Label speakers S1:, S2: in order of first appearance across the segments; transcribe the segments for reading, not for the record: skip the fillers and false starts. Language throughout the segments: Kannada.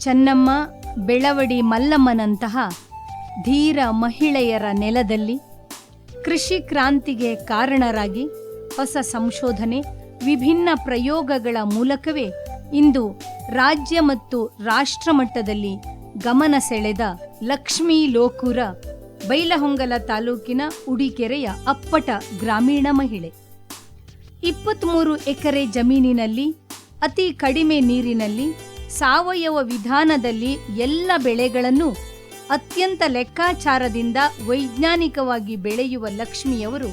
S1: ಚೆನ್ನಮ್ಮ, ಬೆಳವಡಿ ಮಲ್ಲಮ್ಮನಂತಹ ಧೀರ ಮಹಿಳೆಯರ ನೆಲದಲ್ಲಿ ಕೃಷಿ ಕ್ರಾಂತಿಗೆ ಕಾರಣರಾಗಿ ಹೊಸ ಸಂಶೋಧನೆ, ವಿಭಿನ್ನ ಪ್ರಯೋಗಗಳ ಮೂಲಕವೇ ಇಂದು ರಾಜ್ಯ ಮತ್ತು ರಾಷ್ಟ್ರಮಟ್ಟದಲ್ಲಿ ಗಮನ ಸೆಳೆದ ಲಕ್ಷ್ಮೀ ಲೋಕೂರ ಬೈಲಹೊಂಗಲ ತಾಲೂಕಿನ ಉಡಿಕೆರೆಯ ಅಪ್ಪಟ ಗ್ರಾಮೀಣ ಮಹಿಳೆ. 23 ಎಕರೆ ಜಮೀನಿನಲ್ಲಿ ಅತಿ ಕಡಿಮೆ ನೀರಿನಲ್ಲಿ ಸಾವಯವ ವಿಧಾನದಲ್ಲಿ ಎಲ್ಲ ಬೆಳೆಗಳನ್ನು ಅತ್ಯಂತ ಲೆಕ್ಕಾಚಾರದಿಂದ ವೈಜ್ಞಾನಿಕವಾಗಿ ಬೆಳೆಯುವ ಲಕ್ಷ್ಮಿಯವರು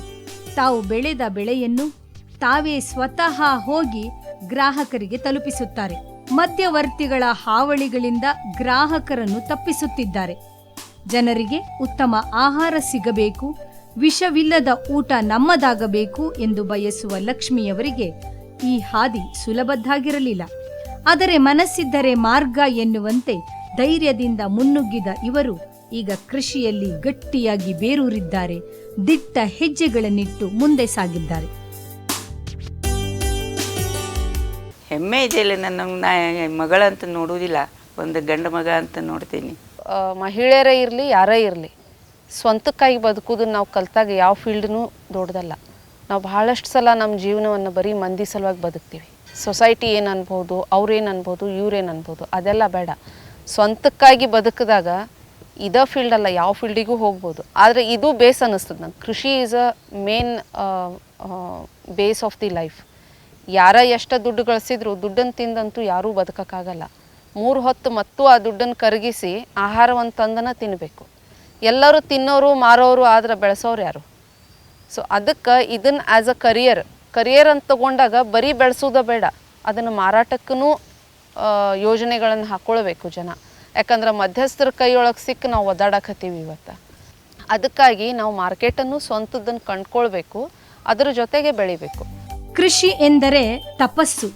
S1: ತಾವು ಬೆಳೆದ ಬೆಳೆಯನ್ನು ತಾವೇ ಸ್ವತಃ ಹೋಗಿ ಗ್ರಾಹಕರಿಗೆ ತಲುಪಿಸುತ್ತಾರೆ. ಮಧ್ಯವರ್ತಿಗಳ ಹಾವಳಿಗಳಿಂದ ಗ್ರಾಹಕರನ್ನು ತಪ್ಪಿಸುತ್ತಿದ್ದಾರೆ. ಜನರಿಗೆ ಉತ್ತಮ ಆಹಾರ ಸಿಗಬೇಕು, ವಿಷವಿಲ್ಲದ ಊಟ ನಮ್ಮದಾಗಬೇಕು ಎಂದು ಬಯಸುವ ಲಕ್ಷ್ಮಿಯವರಿಗೆ ಈ ಹಾದಿ ಸುಲಭದ್ದಾಗಿರಲಿಲ್ಲ. ಆದರೆ ಮನಸ್ಸಿದ್ದರೆ ಮಾರ್ಗ ಎನ್ನುವಂತೆ ಧೈರ್ಯದಿಂದ ಮುನ್ನುಗ್ಗಿದ ಇವರು ಈಗ ಕೃಷಿಯಲ್ಲಿ ಗಟ್ಟಿಯಾಗಿ ಬೇರೂರಿದ್ದಾರೆ. ದಿಟ್ಟ ಹೆಜ್ಜೆಗಳನ್ನಿಟ್ಟು ಮುಂದೆ ಸಾಗಿದ್ದಾರೆ.
S2: ಹೆಮ್ಮೆ ಇದೆಯಲ್ಲ, ನನ್ನ ಮಗಳಂತ ನೋಡುವುದಿಲ್ಲ, ಒಂದು ಗಂಡ ಮಗ ಅಂತ ನೋಡ್ತೀನಿ.
S3: ಮಹಿಳೆಯರೇ ಇರಲಿ, ಯಾರೇ ಇರಲಿ, ಸ್ವಂತಕ್ಕಾಗಿ ಬದುಕೋದು ನಾವು ಕಲ್ತಾಗ ಯಾವ ಫೀಲ್ಡ್ನೂ ದೊಡ್ಡದಲ್ಲ. ನಾವು ಬಹಳಷ್ಟು ಸಲ ನಮ್ಮ ಜೀವನವನ್ನು ಬರೀ ಮಂದಿ ಸಲುವಾಗಿ ಬದುಕ್ತೀವಿ. ಸೊಸೈಟಿ ಏನು ಅನ್ಬೋದು, ಅವ್ರೇನು ಅನ್ಬೋದು, ಇವ್ರೇನು ಅನ್ಬೋದು, ಅದೆಲ್ಲ ಬೇಡ. ಸ್ವಂತಕ್ಕಾಗಿ ಬದುಕಿದಾಗ ಇದೇ ಫೀಲ್ಡ್ ಅಲ್ಲ, ಯಾವ ಫೀಲ್ಡಿಗೂ ಹೋಗ್ಬೋದು. ಆದರೆ ಇದು ಬೇಸ್ ಅನ್ನಿಸ್ತದೆ ನಂಗೆ. ಕೃಷಿ is a main base of the life. ಯಾರ ಎಷ್ಟು ದುಡ್ಡು ಗಳಿಸಿದ್ರು ದುಡ್ಡನ್ನು ತಿಂದಂತೂ ಯಾರೂ ಬದುಕೋಕ್ಕಾಗಲ್ಲ. 3 ಹೊತ್ತು ಮತ್ತು ಆ ದುಡ್ಡನ್ನು ಕರಗಿಸಿ ಆಹಾರವನ್ನು ತಂದನ ತಿನ್ನಬೇಕು. ಎಲ್ಲರೂ ತಿನ್ನೋರು ಮಾರೋರು ಆದ್ರೆ ಬೆಳೆಸೋರು ಯಾರು? ಸೊ ಅದಕ್ಕೆ ಇದನ್ನು ಆ್ಯಸ್ ಅ ಕರಿಯರ್ ಅಂತ ತಗೊಂಡಾಗ ಬರೀ ಬೆಳೆಸೋದ ಬೇಡ, ಅದನ್ನು ಮಾರಾಟಕ್ಕೂ ಯೋಜನೆಗಳನ್ನು ಹಾಕ್ಕೊಳ್ಬೇಕು ಜನ. ಯಾಕಂದ್ರೆ ಮಧ್ಯಸ್ಥರ ಕೈಯೊಳಗೆ ಸಿಕ್ಕಿ ನಾವು ಒದ್ದಾಡಕತ್ತೀವಿ ಇವತ್ತು. ಅದಕ್ಕಾಗಿ ನಾವು ಮಾರ್ಕೆಟನ್ನು ಸ್ವಂತದನ್ನು ಕಂಡುಕೊಳ್ಬೇಕು, ಅದರ ಜೊತೆಗೆ ಬೆಳಿಬೇಕು.
S1: ಕೃಷಿ ಎಂದರೆ ತಪಸ್ಸು,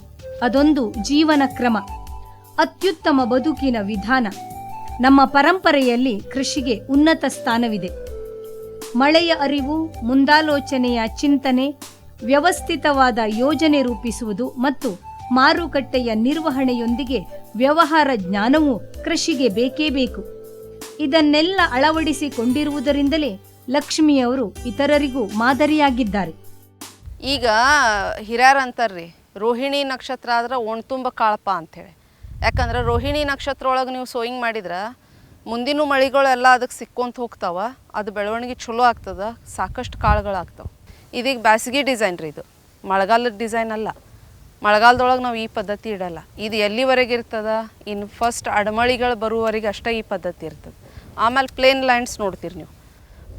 S1: ಅದೊಂದು ಜೀವನ ಕ್ರಮ, ಅತ್ಯುತ್ತಮ ಬದುಕಿನ ವಿಧಾನ. ನಮ್ಮ ಪರಂಪರೆಯಲ್ಲಿ ಕೃಷಿಗೆ ಉನ್ನತ ಸ್ಥಾನವಿದೆ. ಮಳೆಯ ಅರಿವು, ಮುಂದಾಲೋಚನೆಯ ಚಿಂತನೆ, ವ್ಯವಸ್ಥಿತವಾದ ಯೋಜನೆ ರೂಪಿಸುವುದು ಮತ್ತು ಮಾರುಕಟ್ಟೆಯ ನಿರ್ವಹಣೆಯೊಂದಿಗೆ ವ್ಯವಹಾರ ಜ್ಞಾನವೂ ಕೃಷಿಗೆ ಬೇಕೇ ಬೇಕು. ಇದನ್ನೆಲ್ಲ ಅಳವಡಿಸಿಕೊಂಡಿರುವುದರಿಂದಲೇ ಲಕ್ಷ್ಮಿಯವರು ಇತರರಿಗೂ ಮಾದರಿಯಾಗಿದ್ದಾರೆ.
S3: ಈಗ ಹಿರಿಯರು ಅಂತಾರ್ರಿ, ರೋಹಿಣಿ ನಕ್ಷತ್ರ ಆದ್ರೆ ಒಣ್ತುಂಬ ಕಾಳಪ್ಪ ಅಂಥೇಳಿ. ಯಾಕಂದ್ರೆ ರೋಹಿಣಿ ನಕ್ಷತ್ರ ಒಳಗೆ ನೀವು ಸೋಯಿಂಗ್ ಮಾಡಿದ್ರೆ ಮುಂದಿನ ಮಳೆಗಳೆಲ್ಲ ಅದಕ್ಕೆ ಸಿಕ್ಕೊಂತ ಹೋಗ್ತಾವೆ, ಅದು ಬೆಳವಣಿಗೆ ಚಲೋ ಆಗ್ತದೆ, ಸಾಕಷ್ಟು ಕಾಳುಗಳಾಗ್ತವೆ. ಇದೀಗ ಬ್ಯಾಸಿಗೆ ಡಿಸೈನ್ ರೀ, ಇದು ಮಳೆಗಾಲದ ಡಿಸೈನ್ ಅಲ್ಲ. ಮಳೆಗಾಲದೊಳಗೆ ನಾವು ಈ ಪದ್ಧತಿ ಇಡಲ್ಲ. ಇದು ಎಲ್ಲಿವರೆಗೆ ಇರ್ತದೆ? ಇನ್ನು ಫಸ್ಟ್ ಅಡಮಳಿಗಳು ಬರುವವರೆಗೆ ಅಷ್ಟೇ ಈ ಪದ್ಧತಿ ಇರ್ತದೆ. ಆಮೇಲೆ ಪ್ಲೇನ್ ಲ್ಯಾಂಡ್ಸ್ ನೋಡ್ತೀರಿ ನೀವು,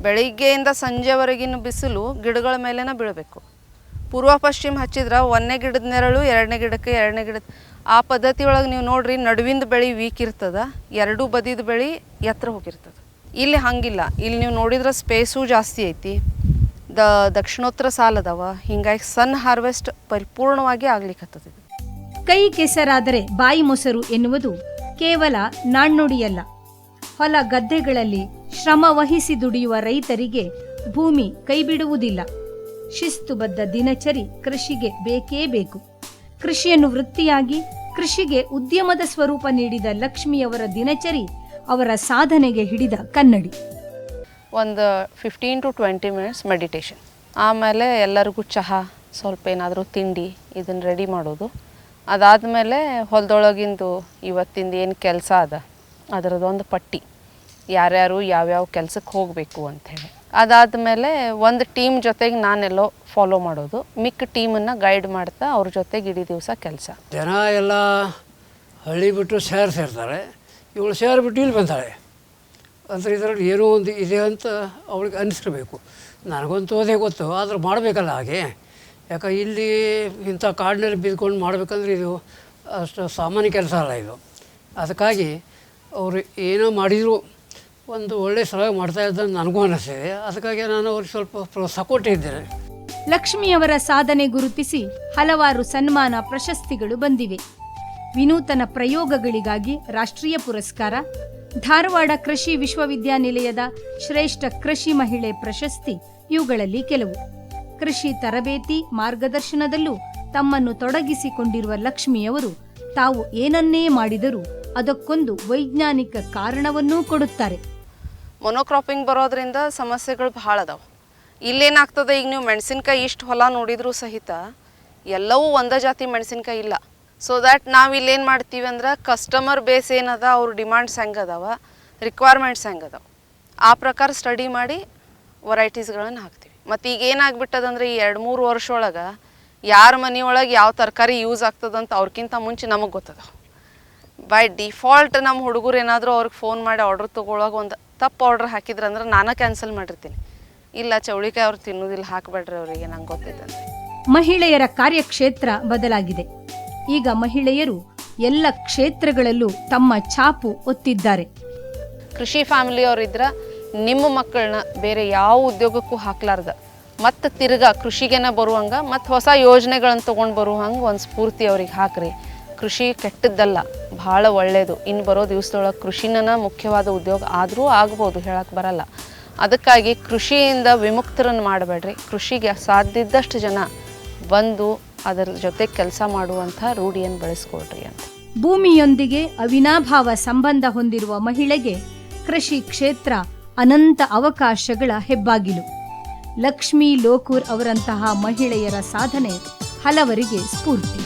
S3: ಬೆಳಿಗ್ಗೆಯಿಂದ ಸಂಜೆವರೆಗಿನ ಬಿಸಿಲು ಗಿಡಗಳ ಮೇಲೆನೇ ಬೀಳಬೇಕು. ಪೂರ್ವ ಪಶ್ಚಿಮ ಹಚ್ಚಿದ್ರೆ 1ನೇ ಗಿಡದ ನೆರಳು 2ನೇ ಗಿಡಕ್ಕೆ 2ನೇ ಗಿಡದ ಆ ಪದ್ಧತಿ ಒಳಗೆ ನೀವು ನೋಡ್ರಿ, ನಡುವಿಂದ ಬೆಳೆ ವೀಕ್ ಇರ್ತದೆ, ಎರಡೂ ಬದಿದ ಬೆಳೆ ಎತ್ತರ ಹೋಗಿರ್ತದೆ. ಇಲ್ಲಿ ಹಂಗಿಲ್ಲ. ಇಲ್ಲಿ ನೀವು ನೋಡಿದ್ರೆ ಸ್ಪೇಸು ಜಾಸ್ತಿ ಐತಿ, ದಕ್ಷಿಣೋತ್ತರ ಸಾಲದವ, ಹಿಂಗಾಗಿ ಸನ್ ಹಾರ್ವೆಸ್ಟ್ ಪರಿಪೂರ್ಣವಾಗಿ ಆಗ್ಲಿಕ್ಕತ್ತದ.
S1: ಕೈ ಕೆಸರಾದರೆ ಬಾಯಿ ಮೊಸರು ಎನ್ನುವುದು ಕೇವಲ ನಾಣ್ಣುಡಿಯಲ್ಲ. ಹೊಲ ಗದ್ದೆಗಳಲ್ಲಿ ಶ್ರಮ ವಹಿಸಿ ದುಡಿಯುವ ರೈತರಿಗೆ ಭೂಮಿ ಕೈಬಿಡುವುದಿಲ್ಲ. ಶಿಸ್ತುಬದ್ಧ ದಿನಚರಿ ಕೃಷಿಗೆ ಬೇಕೇ ಬೇಕು. ಕೃಷಿಯನ್ನು ವೃತ್ತಿಯಾಗಿ ಕೃಷಿಗೆ ಉದ್ಯಮದ ಸ್ವರೂಪ ನೀಡಿದ ಲಕ್ಷ್ಮಿಯವರ ದಿನಚರಿ ಅವರ ಸಾಧನೆಗೆ ಹಿಡಿದ ಕನ್ನಡಿ.
S3: ಒಂದು 15 to 20 ಮಿನಿಟ್ಸ್ ಮೆಡಿಟೇಷನ್, ಆಮೇಲೆ ಎಲ್ಲರಿಗೂ ಚಹಾ, ಸ್ವಲ್ಪ ಏನಾದರೂ ತಿಂಡಿ ಇದನ್ನು ರೆಡಿ ಮಾಡೋದು. ಅದಾದಮೇಲೆ ಹೊಲದೊಳಗಿಂದು ಇವತ್ತಿಂದ ಏನು ಕೆಲಸ ಅದ ಅದರದೊಂದು ಪಟ್ಟಿ, ಯಾರ್ಯಾರು ಯಾವ್ಯಾವ ಕೆಲಸಕ್ಕೆ ಹೋಗಬೇಕು ಅಂಥೇಳಿ. ಅದಾದಮೇಲೆ ಒಂದು ಟೀಮ್ ಜೊತೆಗೆ ನಾನೆಲ್ಲೋ ಫಾಲೋ ಮಾಡೋದು, ಮಿಕ್ಕ ಟೀಮನ್ನು ಗೈಡ್ ಮಾಡ್ತಾ ಅವ್ರ ಜೊತೆಗೆ ಇಡೀ ದಿವಸ ಕೆಲಸ.
S4: ಜನ ಎಲ್ಲ ಹಳ್ಳಿ ಬಿಟ್ಟು ಶಹರ ಸೇರ್ತಾರೆ, ಇವಳು ಶಹರ ಬಿಟ್ಟು ಇಲ್ಲಿ ಬಂದಾಳೆ ಅಂದರೆ ಇದರಲ್ಲಿ ಏನೋ ಒಂದು ಇದೆ ಅಂತ ಅವಳಿಗೆ ಅನ್ನಿಸ್ಕೋಬೇಕು. ನನಗಂತೂ ಅದೇ ಗೊತ್ತು, ಆದರೂ ಮಾಡಬೇಕಲ್ಲ ಹಾಗೆ. ಯಾಕೆ ಇಲ್ಲಿ ಇಂಥ ಕಾಡಿನಲ್ಲಿ ಬಿದ್ಕೊಂಡು ಮಾಡಬೇಕಂದ್ರೆ ಇದು ಅಷ್ಟು ಸಾಮಾನ್ಯ ಕೆಲಸ ಅಲ್ಲ ಇದು. ಅದಕ್ಕಾಗಿ ಅವರು ಏನೋ ಮಾಡಿದರೂ ಒಂದು ಒಳ್ಳೆಯ ಸಲಹೆ ಮಾಡ್ತಾ ಇದ್ದಂತ ನನಗೂ ಅನ್ನಿಸ್ತಿದೆ. ಅದಕ್ಕಾಗಿ ನಾನು ಅವ್ರಿಗೆ ಸ್ವಲ್ಪ ಪ್ರೋತ್ಸಾಹ ಕೊಟ್ಟಿದ್ದೇನೆ.
S1: ಲಕ್ಷ್ಮಿಯವರ ಸಾಧನೆ ಗುರುತಿಸಿ ಹಲವಾರು ಸನ್ಮಾನ ಪ್ರಶಸ್ತಿಗಳು ಬಂದಿವೆ. ವಿನೂತನ ಪ್ರಯೋಗಗಳಿಗಾಗಿ ರಾಷ್ಟ್ರೀಯ ಪುರಸ್ಕಾರ, ಧಾರವಾಡ ಕೃಷಿ ವಿಶ್ವವಿದ್ಯಾನಿಲಯದ ಶ್ರೇಷ್ಠ ಕೃಷಿ ಮಹಿಳೆ ಪ್ರಶಸ್ತಿ ಇವುಗಳಲ್ಲಿ ಕೆಲವು. ಕೃಷಿ ತರಬೇತಿ ಮಾರ್ಗದರ್ಶನದಲ್ಲೂ ತಮ್ಮನ್ನು ತೊಡಗಿಸಿಕೊಂಡಿರುವ ಲಕ್ಷ್ಮಿಯವರು ತಾವು ಏನನ್ನೇ ಮಾಡಿದರೂ ಅದಕ್ಕೊಂದು ವೈಜ್ಞಾನಿಕ ಕಾರಣವನ್ನೂ ಕೊಡುತ್ತಾರೆ.
S3: ಮೊನೋಕ್ರಾಪಿಂಗ್ ಬರೋದ್ರಿಂದ ಸಮಸ್ಯೆಗಳು ಭಾಳ ಅದಾವೆ. ಇಲ್ಲೇನಾಗ್ತದೆ, ಈಗ ನೀವು ಮೆಣಸಿನ್ಕಾಯಿ ಇಷ್ಟು ಹೊಲ ನೋಡಿದರೂ ಸಹಿತ ಎಲ್ಲವೂ ಒಂದೇ ಜಾತಿ ಮೆಣಸಿನ್ಕಾಯಿ ಇಲ್ಲ. ಸೊ ದ್ಯಾಟ್ ನಾವು ಇಲ್ಲೇನು ಮಾಡ್ತೀವಿ ಅಂದ್ರೆ ಕಸ್ಟಮರ್ ಬೇಸ್ ಏನದ, ಅವ್ರ ಡಿಮಾಂಡ್ಸ್ ಹೆಂಗೆ ಅದಾವ, ರಿಕ್ವೈರ್ಮೆಂಟ್ಸ್ ಹೆಂಗೆ ಅದಾವೆ, ಆ ಪ್ರಕಾರ ಸ್ಟಡಿ ಮಾಡಿ ವೆರೈಟೀಸ್ಗಳನ್ನು ಹಾಕ್ತೀವಿ. ಮತ್ತು ಈಗ ಏನಾಗ್ಬಿಟ್ಟದಂದ್ರೆ ಈ 2-3 ವರ್ಷ ಒಳಗೆ ಯಾರ ಮನೆಯೊಳಗೆ ಯಾವ ತರಕಾರಿ ಯೂಸ್ ಆಗ್ತದಂತ ಅವ್ರಿಗಿಂತ ಮುಂಚೆ ನಮಗೆ ಗೊತ್ತದ. ಬೈ ಡಿಫಾಲ್ಟ್ ನಮ್ಮ ಹುಡುಗರು ಏನಾದರೂ ಅವ್ರಿಗೆ ಫೋನ್ ಮಾಡಿ ಆರ್ಡ್ರ್ ತೊಗೊಳಾಗ ಒಂದು ತಪ್ಪು ಆರ್ಡ್ರ್ ಹಾಕಿದ್ರಂದ್ರೆ ನಾನೇ ಕ್ಯಾನ್ಸಲ್ ಮಾಡಿರ್ತೀನಿ. ಇಲ್ಲ, ಚೌಳಿಕಾಯಿ ಅವ್ರು ತಿನ್ನೋದಿಲ್ಲ, ಹಾಕಬೇಡ್ರಿ ಅವರಿಗೆ, ನಂಗೆ ಗೊತ್ತೈತಂದ್ರೆ.
S1: ಮಹಿಳೆಯರ ಕಾರ್ಯಕ್ಷೇತ್ರ ಬದಲಾಗಿದೆ. ಈಗ ಮಹಿಳೆಯರು ಎಲ್ಲ ಕ್ಷೇತ್ರಗಳಲ್ಲೂ ತಮ್ಮ ಛಾಪು ಒತ್ತಿದ್ದಾರೆ.
S3: ಕೃಷಿ ಫ್ಯಾಮಿಲಿಯವ್ರಿದ್ರೆ ನಿಮ್ಮ ಮಕ್ಕಳನ್ನ ಬೇರೆ ಯಾವ ಉದ್ಯೋಗಕ್ಕೂ ಹಾಕ್ಲಾರ್ದ ಮತ್ತು ತಿರ್ಗಾ ಕೃಷಿಗೆನ ಬರುವಂಗ ಮತ್ತು ಹೊಸ ಯೋಜನೆಗಳನ್ನು ತೊಗೊಂಡು ಬರುವಂಗೆ ಒಂದು ಸ್ಫೂರ್ತಿ ಅವ್ರಿಗೆ ಹಾಕ್ರಿ. ಕೃಷಿ ಕೆಟ್ಟದ್ದಲ್ಲ, ಭಾಳ ಒಳ್ಳೆಯದು. ಇನ್ನು ಬರೋ ದಿವಸದೊಳಗೆ ಕೃಷಿನ ಮುಖ್ಯವಾದ ಉದ್ಯೋಗ ಆದರೂ ಆಗ್ಬೋದು, ಹೇಳಕ್ಕೆ ಬರಲ್ಲ. ಅದಕ್ಕಾಗಿ ಕೃಷಿಯಿಂದ ವಿಮುಕ್ತರನ್ನು ಮಾಡಬೇಡ್ರಿ. ಕೃಷಿಗೆ ಸಾಧ್ಯದಷ್ಟು ಜನ ಬಂದು ಅದರ ಜೊತೆ ಕೆಲಸ ಮಾಡುವಂಥ ರೂಢಿಯನ್ನು ಬೆಳೆಸ್ಕೊಳ್ರಿ ಅಂತ.
S1: ಭೂಮಿಯೊಂದಿಗೆ ಅವಿನಾಭಾವ ಸಂಬಂಧ ಹೊಂದಿರುವ ಮಹಿಳೆಗೆ ಕೃಷಿ ಕ್ಷೇತ್ರ ಅನಂತ ಅವಕಾಶಗಳ ಹೆಬ್ಬಾಗಿಲು. ಲಕ್ಷ್ಮೀ ಲೋಕೂರ್ ಅವರಂತಹ ಮಹಿಳೆಯರ ಸಾಧನೆ ಹಲವರಿಗೆ ಸ್ಫೂರ್ತಿ.